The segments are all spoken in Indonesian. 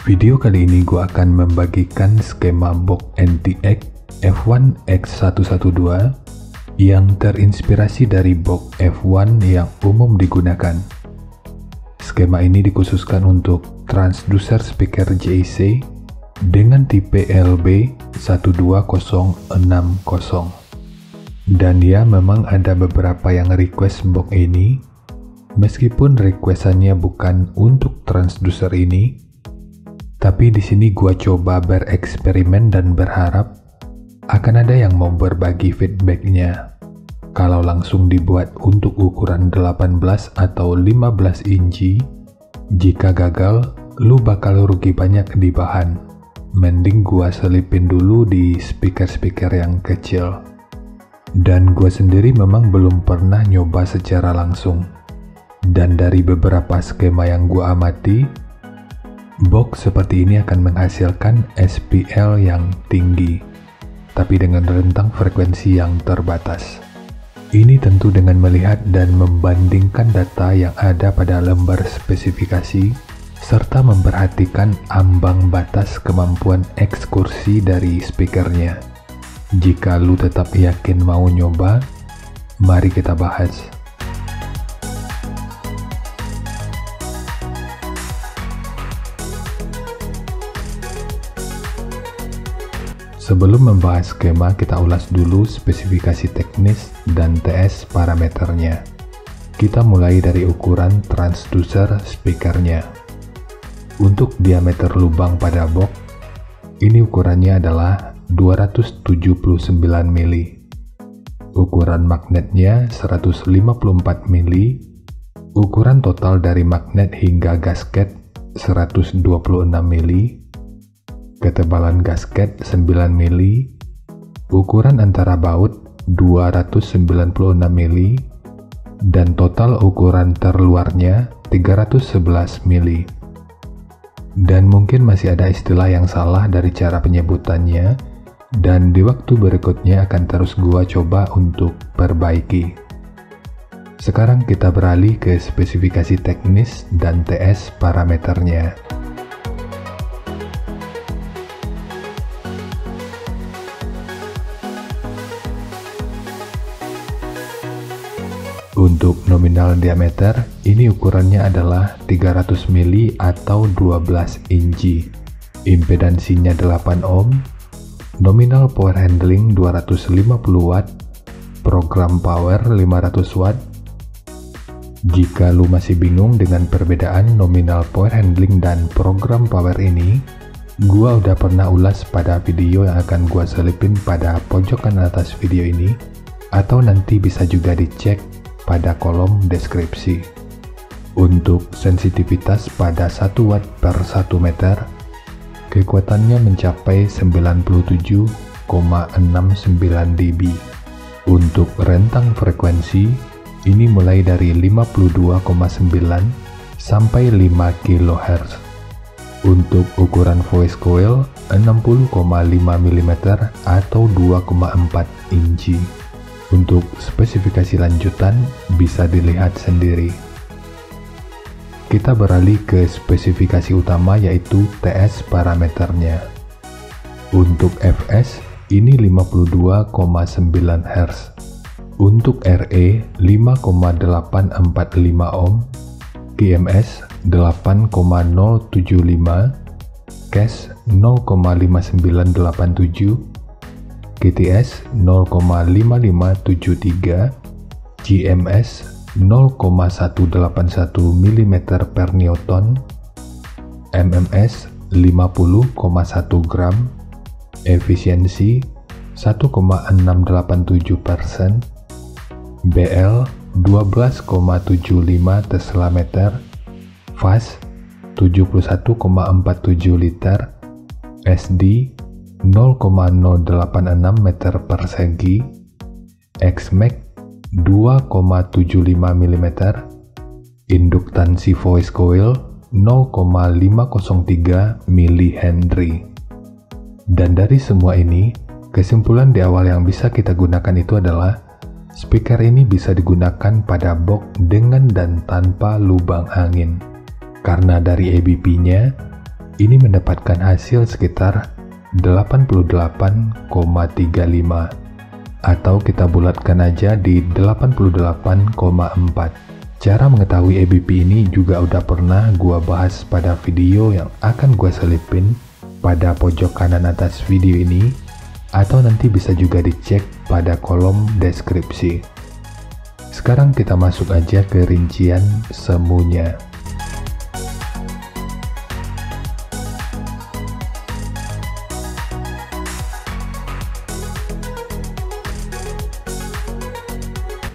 Video kali ini gue akan membagikan skema box NTX F1X112 yang terinspirasi dari box F1 yang umum digunakan. Skema ini dikhususkan untuk transducer speaker JC dengan tipe LB12060. Dan ya, memang ada beberapa yang request box ini, meskipun requestannya bukan untuk transducer ini. Tapi di sini gua coba bereksperimen dan berharap akan ada yang mau berbagi feedbacknya. Kalau langsung dibuat untuk ukuran 18 atau 15 inci, jika gagal, lu bakal rugi banyak di bahan. Mending gua selipin dulu di speaker-speaker yang kecil. Dan gua sendiri memang belum pernah nyoba secara langsung. Dan dari beberapa skema yang gua amati, box seperti ini akan menghasilkan SPL yang tinggi, tapi dengan rentang frekuensi yang terbatas. Ini tentu dengan melihat dan membandingkan data yang ada pada lembar spesifikasi, serta memperhatikan ambang batas kemampuan ekskursi dari speakernya. Jika lu tetap yakin mau nyoba, mari kita bahas. Sebelum membahas skema, kita ulas dulu spesifikasi teknis dan TS parameternya. Kita mulai dari ukuran transducer speakernya. Untuk diameter lubang pada box, ini ukurannya adalah 279 mili. Ukuran magnetnya 154 mili. Ukuran total dari magnet hingga gasket 126 mili. Ketebalan gasket 9 mili, ukuran antara baut 296 mili, dan total ukuran terluarnya 311 mili. Dan mungkin masih ada istilah yang salah dari cara penyebutannya, dan di waktu berikutnya akan terus gua coba untuk perbaiki. Sekarang kita beralih ke spesifikasi teknis dan TS parameternya. Untuk nominal diameter, ini ukurannya adalah 300 mili atau 12 inci. Impedansinya 8 ohm. Nominal power handling 250 watt. Program power 500 watt. Jika lu masih bingung dengan perbedaan nominal power handling dan program power ini, gua udah pernah ulas pada video yang akan gua selipin pada pojokan atas video ini, atau nanti bisa juga dicek pada kolom deskripsi. Untuk sensitivitas pada 1 watt per 1 meter, kekuatannya mencapai 97,69 dB. Untuk rentang frekuensi, ini mulai dari 52,9 sampai 5 kHz. Untuk ukuran voice coil 60,5 mm atau 2,4 inci. Untuk spesifikasi lanjutan bisa dilihat sendiri. Kita beralih ke spesifikasi utama, yaitu TS parameternya. Untuk Fs ini 52,9 Hz. Untuk Re 5,845 ohm, QMS 8,075, Cas 0,5987, GTS 0,5573, GMS 0,181 mm per Newton, MMS 50,1 gram, efisiensi 1,687%, BL 12,75 Tesla meter, fast 71,47 liter, SD 0,086 meter persegi, Xmax 2,75 mm, induktansi voice coil 0,503 mH. Dan dari semua ini, kesimpulan di awal yang bisa kita gunakan itu adalah speaker ini bisa digunakan pada box dengan dan tanpa lubang angin. Karena dari ABP-nya, ini mendapatkan hasil sekitar 88,35 atau kita bulatkan aja di 88,4. Cara mengetahui ABP ini juga udah pernah gua bahas pada video yang akan gua selipin pada pojok kanan atas video ini, atau nanti bisa juga dicek pada kolom deskripsi. Sekarang kita masuk aja ke rincian semuanya.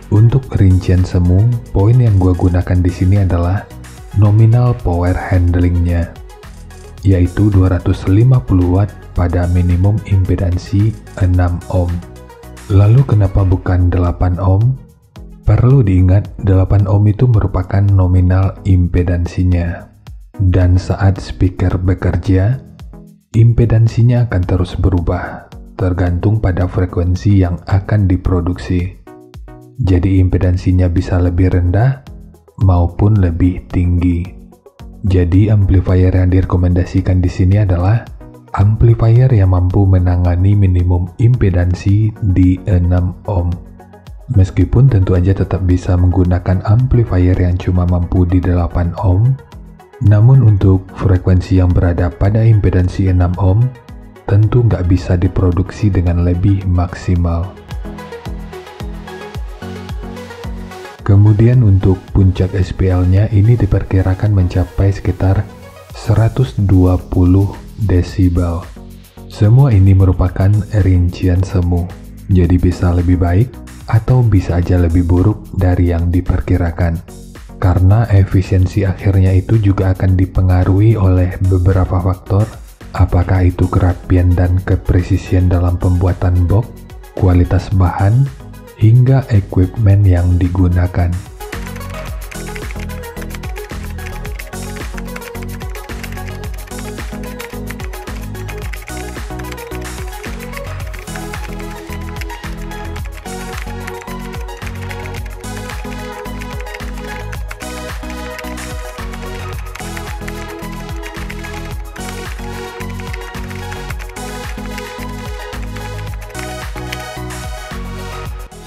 Untuk rincian semu, poin yang gua gunakan di sini adalah nominal power handlingnya, yaitu 250 watt pada minimum impedansi 6 ohm. Lalu kenapa bukan 8 ohm? Perlu diingat 8 ohm itu merupakan nominal impedansinya. Dan saat speaker bekerja, impedansinya akan terus berubah, tergantung pada frekuensi yang akan diproduksi. Jadi impedansinya bisa lebih rendah maupun lebih tinggi. Jadi amplifier yang direkomendasikan di sini adalah amplifier yang mampu menangani minimum impedansi di 6 ohm. Meskipun tentu aja tetap bisa menggunakan amplifier yang cuma mampu di 8 ohm, namun untuk frekuensi yang berada pada impedansi 6 ohm, tentu nggak bisa diproduksi dengan lebih maksimal. Kemudian untuk puncak SPL-nya ini diperkirakan mencapai sekitar 120 desibel. Semua ini merupakan rincian semu, jadi bisa lebih baik atau bisa aja lebih buruk dari yang diperkirakan. Karena efisiensi akhirnya itu juga akan dipengaruhi oleh beberapa faktor, apakah itu kerapian dan kepresisian dalam pembuatan box, kualitas bahan, hingga equipment yang digunakan.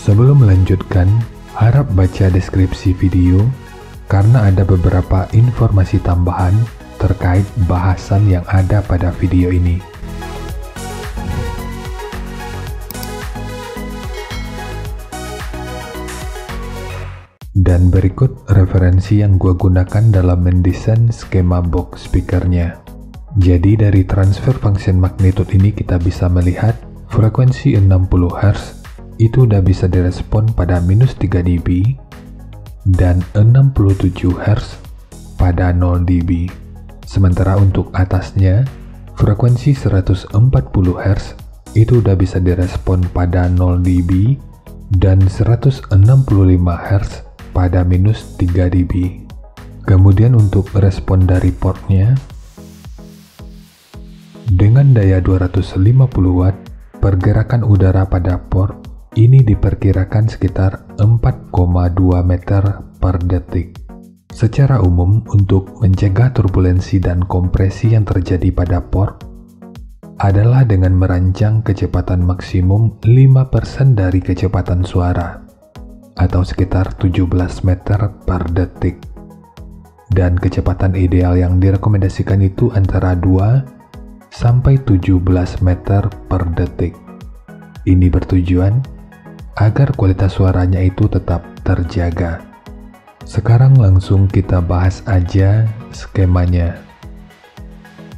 Sebelum melanjutkan, harap baca deskripsi video karena ada beberapa informasi tambahan terkait bahasan yang ada pada video ini. Dan berikut referensi yang gue gunakan dalam mendesain skema box speakernya. Jadi dari transfer function magnitude ini kita bisa melihat frekuensi 60 Hz itu udah bisa direspon pada minus 3 dB dan 67 Hz pada 0 dB. Sementara untuk atasnya, frekuensi 140 Hz itu udah bisa direspon pada 0 dB dan 165 Hz pada minus 3 dB. Kemudian untuk respon dari portnya, dengan daya 250 watt, pergerakan udara pada port ini diperkirakan sekitar 4,2 meter per detik. Secara umum, untuk mencegah turbulensi dan kompresi yang terjadi pada port adalah dengan merancang kecepatan maksimum 5% dari kecepatan suara, atau sekitar 17 meter per detik. Dan kecepatan ideal yang direkomendasikan itu antara 2 sampai 17 meter per detik. Ini bertujuan agar kualitas suaranya itu tetap terjaga. Sekarang langsung kita bahas aja skemanya.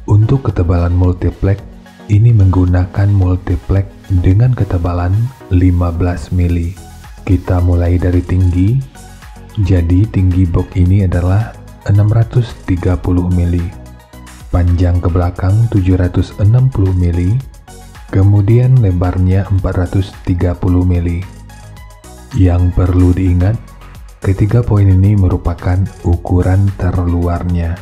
Untuk ketebalan multiplex, ini menggunakan multiplex dengan ketebalan 15 mili. Kita mulai dari tinggi, jadi tinggi box ini adalah 630 mili. Panjang ke belakang 760 mili. Kemudian lebarnya 430 mili. Yang perlu diingat, ketiga poin ini merupakan ukuran terluarnya.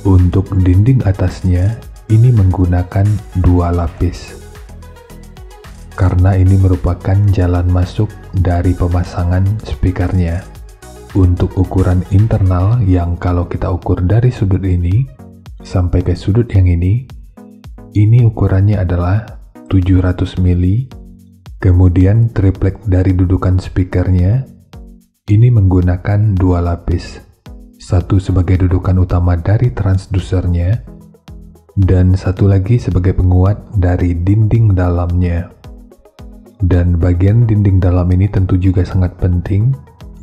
Untuk dinding atasnya, ini menggunakan 2 lapis. Karena ini merupakan jalan masuk dari pemasangan speakernya. Untuk ukuran internal yang kalau kita ukur dari sudut ini, sampai ke sudut yang ini ukurannya adalah 700 mili. Kemudian triplek dari dudukan speakernya ini menggunakan 2 lapis. Satu sebagai dudukan utama dari transdusernya, dan satu lagi sebagai penguat dari dinding dalamnya. Dan bagian dinding dalam ini tentu juga sangat penting,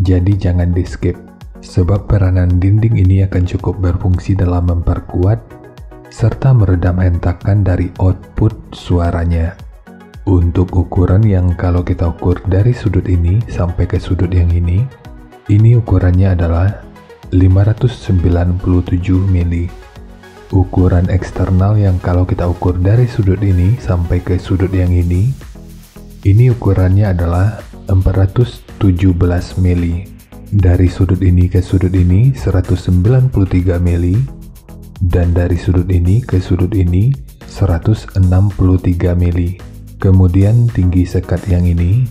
jadi jangan di skip, sebab peranan dinding ini akan cukup berfungsi dalam memperkuat serta meredam hentakan dari output suaranya. Untuk ukuran yang kalau kita ukur dari sudut ini sampai ke sudut yang ini ukurannya adalah 597 mili. Ukuran eksternal yang kalau kita ukur dari sudut ini sampai ke sudut yang ini ukurannya adalah 417 mili. Dari sudut ini ke sudut ini 193 mili, dan dari sudut ini ke sudut ini 163 mili. Kemudian tinggi sekat yang ini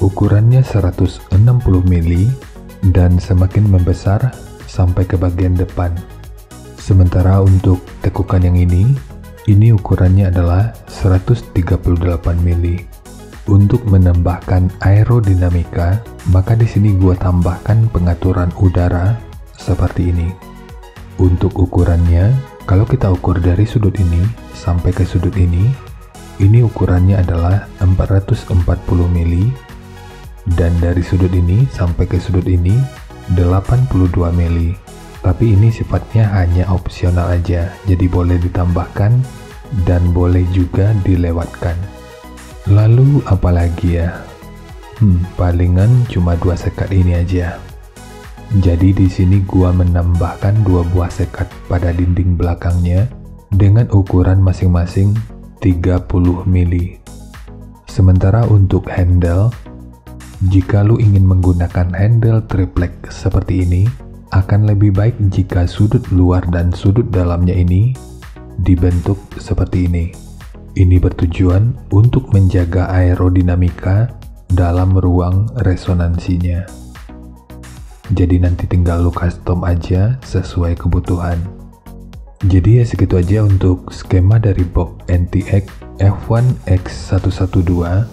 ukurannya 160 mili dan semakin membesar sampai ke bagian depan. Sementara untuk tekukan yang ini ukurannya adalah 138 mili. Untuk menambahkan aerodinamika, maka di sini gua tambahkan pengaturan udara seperti ini. Untuk ukurannya, kalau kita ukur dari sudut ini sampai ke sudut ini ukurannya adalah 440 mili, dan dari sudut ini sampai ke sudut ini 82 mili. Tapi ini sifatnya hanya opsional aja, jadi boleh ditambahkan dan boleh juga dilewatkan. Lalu apalagi ya? Palingan cuma 2 sekat ini aja. Jadi di sini gua menambahkan 2 buah sekat pada dinding belakangnya dengan ukuran masing-masing 30 mili. Sementara untuk handle, jika lu ingin menggunakan handle triplek seperti ini, akan lebih baik jika sudut luar dan sudut dalamnya ini dibentuk seperti ini. Ini bertujuan untuk menjaga aerodinamika dalam ruang resonansinya. Jadi nanti tinggal lu custom aja sesuai kebutuhan. Jadi ya segitu aja untuk skema dari box NTX F1X112,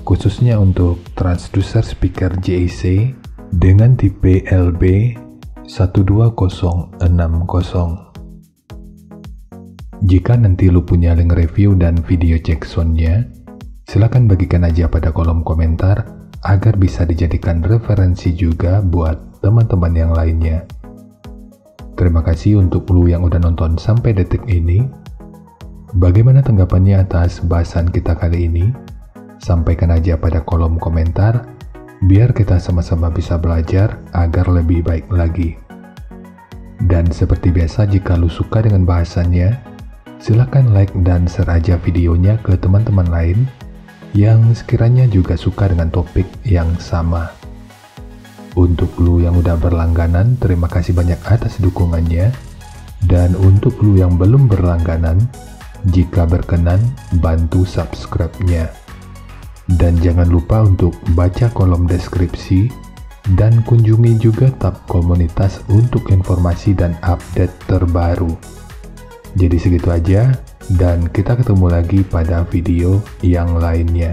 khususnya untuk transducer speaker JEC dengan tipe LB12060. Jika nanti lu punya link review dan video cek soundnya, silahkan bagikan aja pada kolom komentar agar bisa dijadikan referensi juga buat teman-teman yang lainnya. Terima kasih untuk lu yang udah nonton sampai detik ini. Bagaimana tanggapannya atas bahasan kita kali ini? Sampaikan aja pada kolom komentar, biar kita sama-sama bisa belajar agar lebih baik lagi. Dan seperti biasa, jika lu suka dengan bahasannya, silakan like dan share aja videonya ke teman-teman lain yang sekiranya juga suka dengan topik yang sama. Untuk lu yang udah berlangganan, terima kasih banyak atas dukungannya. Dan untuk lu yang belum berlangganan, jika berkenan, bantu subscribe-nya. Dan jangan lupa untuk baca kolom deskripsi dan kunjungi juga tab komunitas untuk informasi dan update terbaru. Jadi segitu aja, dan kita ketemu lagi pada video yang lainnya.